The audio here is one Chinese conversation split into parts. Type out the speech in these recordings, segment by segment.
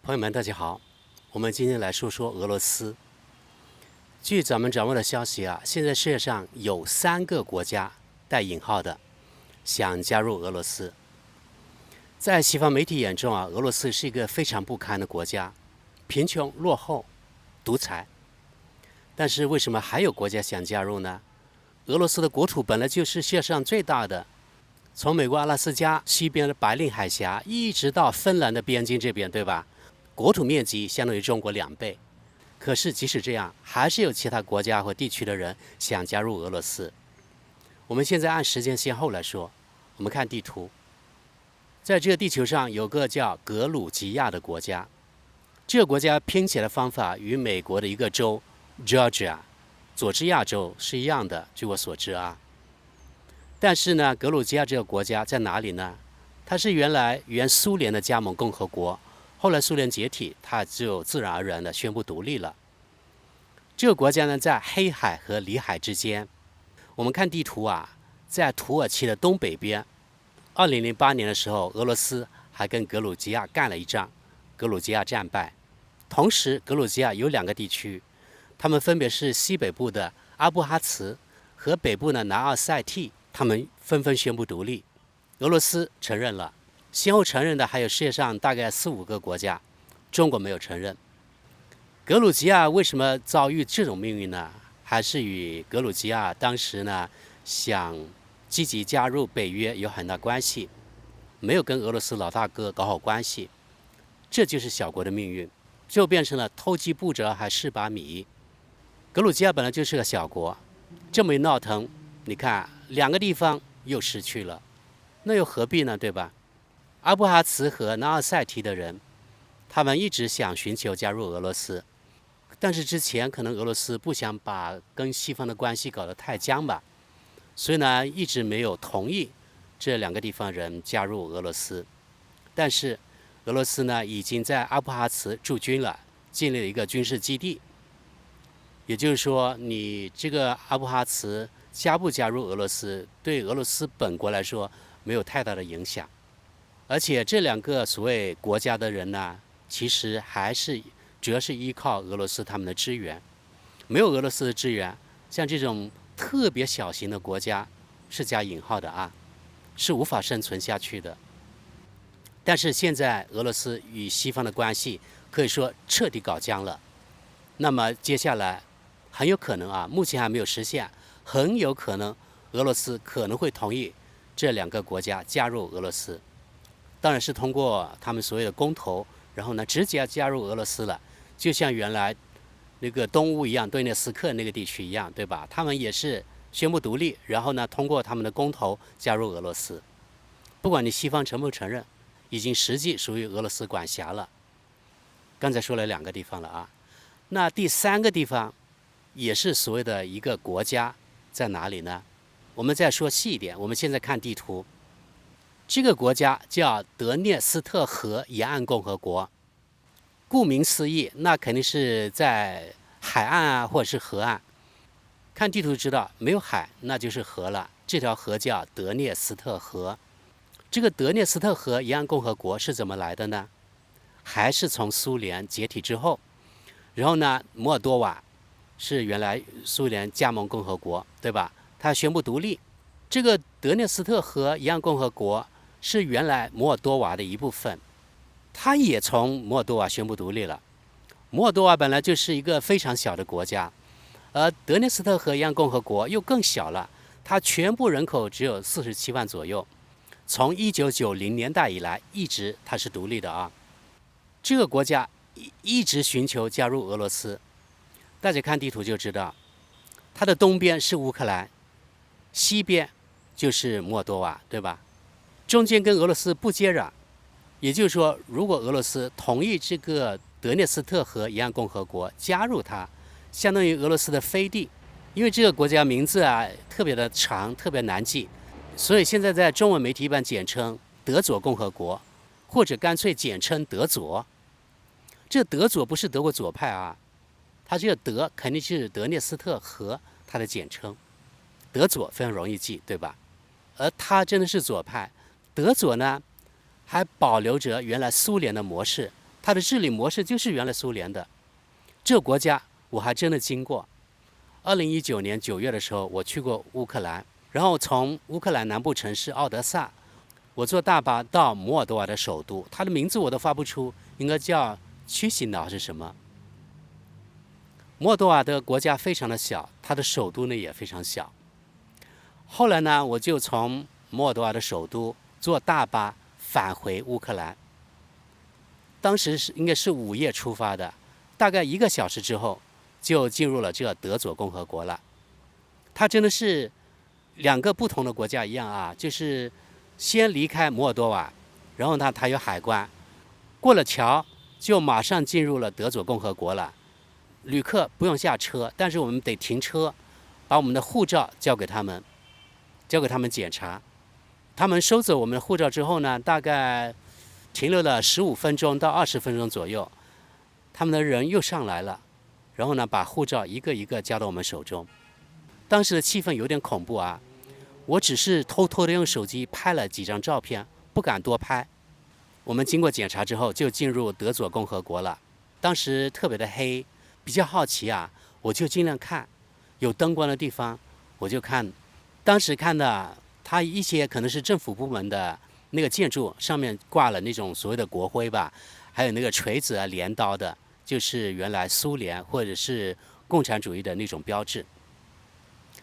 朋友们，大家好。我们今天来说说俄罗斯。据咱们掌握的消息啊，现在世界上有3个国家带引号的想加入俄罗斯。在西方媒体眼中啊，俄罗斯是一个非常不堪的国家，贫穷、落后、独裁。但是为什么还有国家想加入呢？俄罗斯的国土本来就是世界上最大的，从美国阿拉斯加西边的白令海峡，一直到芬兰的边境这边，对吧？国土面积相当于中国2倍，可是即使这样，还是有其他国家或地区的人想加入俄罗斯。我们现在按时间先后来说，我们看地图，在这个地球上有个叫格鲁吉亚的国家，这个国家拼起来的方法与美国的一个州 Georgia 佐治亚州是一样的，据我所知啊。但是呢，格鲁吉亚这个国家在哪里呢？它是原苏联的加盟共和国。后来苏联解体，它就自然而然地宣布独立了。这个国家呢，在黑海和里海之间。我们看地图啊，在土耳其的东北边。2008年的时候，俄罗斯还跟格鲁吉亚干了一仗，格鲁吉亚战败。同时，格鲁吉亚有2个地区，他们分别是西北部的阿布哈茨和北部的南奥塞梯，他们纷纷宣布独立。俄罗斯承认了。先后承认的还有世界上大概4、5个国家，中国没有承认。格鲁吉亚为什么遭遇这种命运呢？还是与格鲁吉亚当时呢想积极加入北约有很大关系，没有跟俄罗斯老大哥搞好关系，这就是小国的命运，就变成了偷鸡不着还蚀把米。格鲁吉亚本来就是个小国，这么一闹腾，你看2个地方又失去了，那又何必呢？对吧？阿布哈茨和南奥塞梯的人，他们一直想寻求加入俄罗斯，但是之前可能俄罗斯不想把跟西方的关系搞得太僵吧，所以呢一直没有同意这2个地方人加入俄罗斯。但是俄罗斯呢已经在阿布哈茨驻军了，建立了一个军事基地。也就是说，你这个阿布哈茨加不加入俄罗斯，对俄罗斯本国来说没有太大的影响。而且这2个所谓国家的人呢，其实还是主要是依靠俄罗斯他们的支援。没有俄罗斯的支援，像这种特别小型的国家，是加引号的啊，是无法生存下去的。但是现在俄罗斯与西方的关系可以说彻底搞僵了。那么接下来很有可能啊，目前还没有实现，很有可能俄罗斯可能会同意这2个国家加入俄罗斯。当然是通过他们所谓的公投，然后呢直接加入俄罗斯了，就像原来那个东乌一样，顿涅斯克那个地区一样，对吧？他们也是宣布独立，然后呢通过他们的公投加入俄罗斯。不管你西方承不承认，已经实际属于俄罗斯管辖了。刚才说了2个地方了啊，那第3个地方也是所谓的一个国家，在哪里呢？我们再说细一点，我们现在看地图。这个国家叫德涅斯特河沿岸共和国，顾名思义，那肯定是在海岸啊，或者是河岸。看地图知道，没有海那就是河了。这条河叫德涅斯特河。这个德涅斯特河沿岸共和国是怎么来的呢？还是从苏联解体之后，然后呢，摩尔多瓦是原来苏联加盟共和国，对吧？它宣布独立。这个德涅斯特河沿岸共和国是原来摩尔多瓦的一部分，它也从摩尔多瓦宣布独立了。摩尔多瓦本来就是一个非常小的国家，而德涅斯特河沿岸共和国又更小了，它全部人口只有47万左右。从1990年代以来，一直它是独立的啊。这个国家一直寻求加入俄罗斯，大家看地图就知道，它的东边是乌克兰，西边就是摩尔多瓦，对吧？中间跟俄罗斯不接壤，也就是说，如果俄罗斯同意这个德涅斯特河沿岸共和国加入它，相当于俄罗斯的飞地。因为这个国家名字啊特别的长，特别难记，所以现在在中文媒体一般简称德佐共和国，或者干脆简称德佐。这德佐不是德国左派啊，它这个德肯定是德涅斯特河它的简称，德佐非常容易记，对吧？而它真的是左派。德佐呢还保留着原来苏联的模式，它的治理模式就是原来苏联的。这个国家我还真的经过。2019年9月的时候，我去过乌克兰，然后从乌克兰南部城市奥德萨，我坐大巴到摩尔多瓦的首都，它的名字我都发不出，应该叫屈西瑙是什么？摩尔多瓦的国家非常的小，它的首都呢也非常小。后来呢，我就从摩尔多瓦的首都坐大巴返回乌克兰。当时应该是午夜出发的，大概1个小时之后就进入了这个德佐共和国了。它真的是2个不同的国家一样啊，就是先离开摩尔多瓦，然后呢它有海关，过了桥就马上进入了德佐共和国了。旅客不用下车，但是我们得停车，把我们的护照交给他们检查。他们收走我们的护照之后呢，大概停留了15分钟到20分钟左右，他们的人又上来了，然后呢把护照一个一个交到我们手中。当时的气氛有点恐怖啊，我只是偷偷的用手机拍了几张照片，不敢多拍。我们经过检查之后就进入德佐共和国了。当时特别的黑，比较好奇啊，我就尽量看，有灯光的地方我就看。当时看的它一些可能是政府部门的那个建筑上面挂了那种所谓的国徽吧，还有那个锤子啊、镰刀的，就是原来苏联或者是共产主义的那种标志。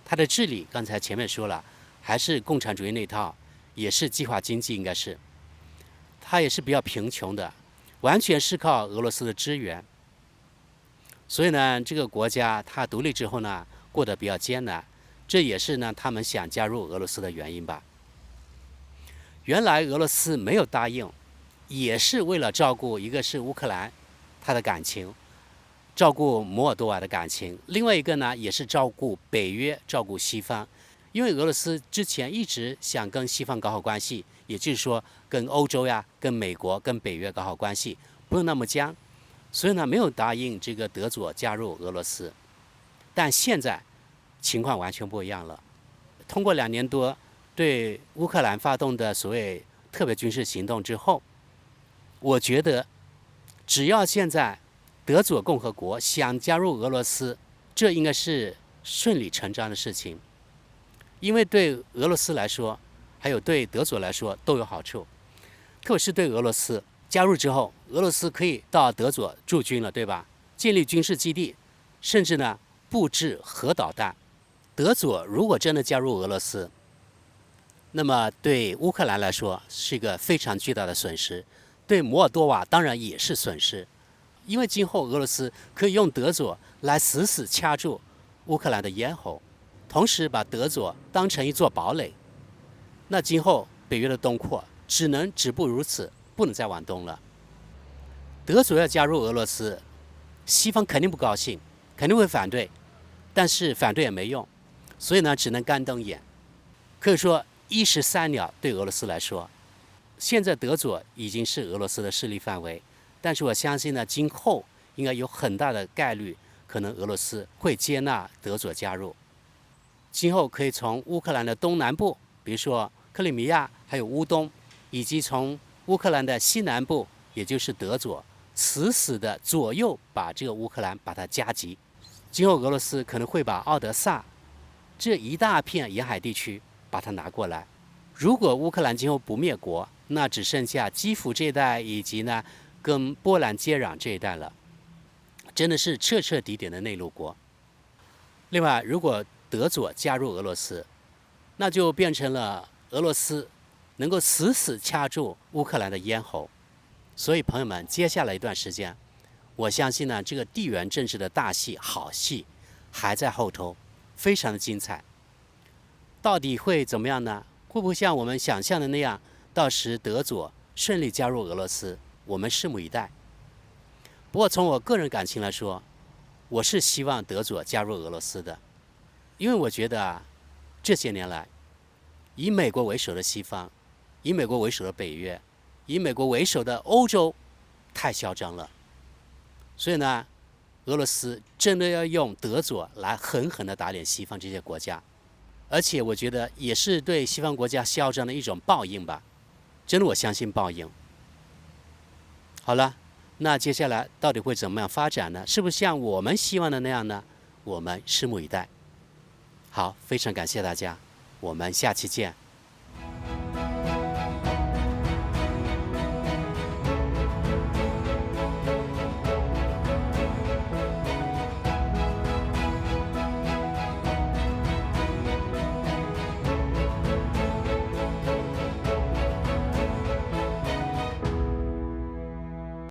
它的治理刚才前面说了，还是共产主义那套，也是计划经济，应该是它也是比较贫穷的，完全是靠俄罗斯的支援。所以呢，这个国家它独立之后呢，过得比较艰难，这也是呢他们想加入俄罗斯的原因吧。原来俄罗斯没有答应，也是为了照顾一个是乌克兰他的感情，照顾摩尔多瓦的感情，另外一个呢也是照顾北约，照顾西方。因为俄罗斯之前一直想跟西方搞好关系，也就是说跟欧洲呀、跟美国、跟北约搞好关系，不用那么僵，所以呢没有答应这个德佐加入俄罗斯。但现在情况完全不一样了，通过2年多对乌克兰发动的所谓特别军事行动之后，我觉得只要现在德佐共和国想加入俄罗斯，这应该是顺理成章的事情。因为对俄罗斯来说，还有对德佐来说都有好处。特别是对俄罗斯，加入之后，俄罗斯可以到德佐驻军了，对吧？建立军事基地，甚至呢布置核导弹。德佐如果真的加入俄罗斯，那么对乌克兰来说是一个非常巨大的损失，对摩尔多瓦当然也是损失，因为今后俄罗斯可以用德佐来死死掐住乌克兰的咽喉，同时把德佐当成一座堡垒。那今后北约的东扩只能止步如此，不能再往东了。德佐要加入俄罗斯，西方肯定不高兴，肯定会反对，但是反对也没用，所以呢只能干瞪眼。可以说一石三鸟对俄罗斯来说。现在德佐已经是俄罗斯的势力范围，但是我相信呢，今后应该有很大的概率，可能俄罗斯会接纳德佐加入。今后可以从乌克兰的东南部，比如说克里米亚，还有乌东，以及从乌克兰的西南部，也就是德佐，死死的左右把这个乌克兰把它夹击。今后俄罗斯可能会把奥德萨这一大片沿海地区把它拿过来。如果乌克兰今后不灭国，那只剩下基辅这一带以及呢跟波兰接壤这一带了，真的是彻彻底底的内陆国。另外，如果德佐加入俄罗斯，那就变成了俄罗斯能够死死掐住乌克兰的咽喉。所以朋友们，接下来一段时间，我相信呢这个地缘政治的大戏好戏还在后头，非常的精彩。到底会怎么样呢？会不会像我们想象的那样，到时德佐顺利加入俄罗斯？我们拭目以待。不过从我个人感情来说，我是希望德佐加入俄罗斯的，因为我觉得啊，这些年来，以美国为首的西方，以美国为首的北约，以美国为首的欧洲，太嚣张了。所以呢，俄罗斯真的要用德佐来狠狠地打脸西方这些国家。而且我觉得也是对西方国家嚣张的一种报应吧，真的我相信报应。好了，那接下来到底会怎么样发展呢？是不是像我们希望的那样呢？我们拭目以待。好，非常感谢大家，我们下期见。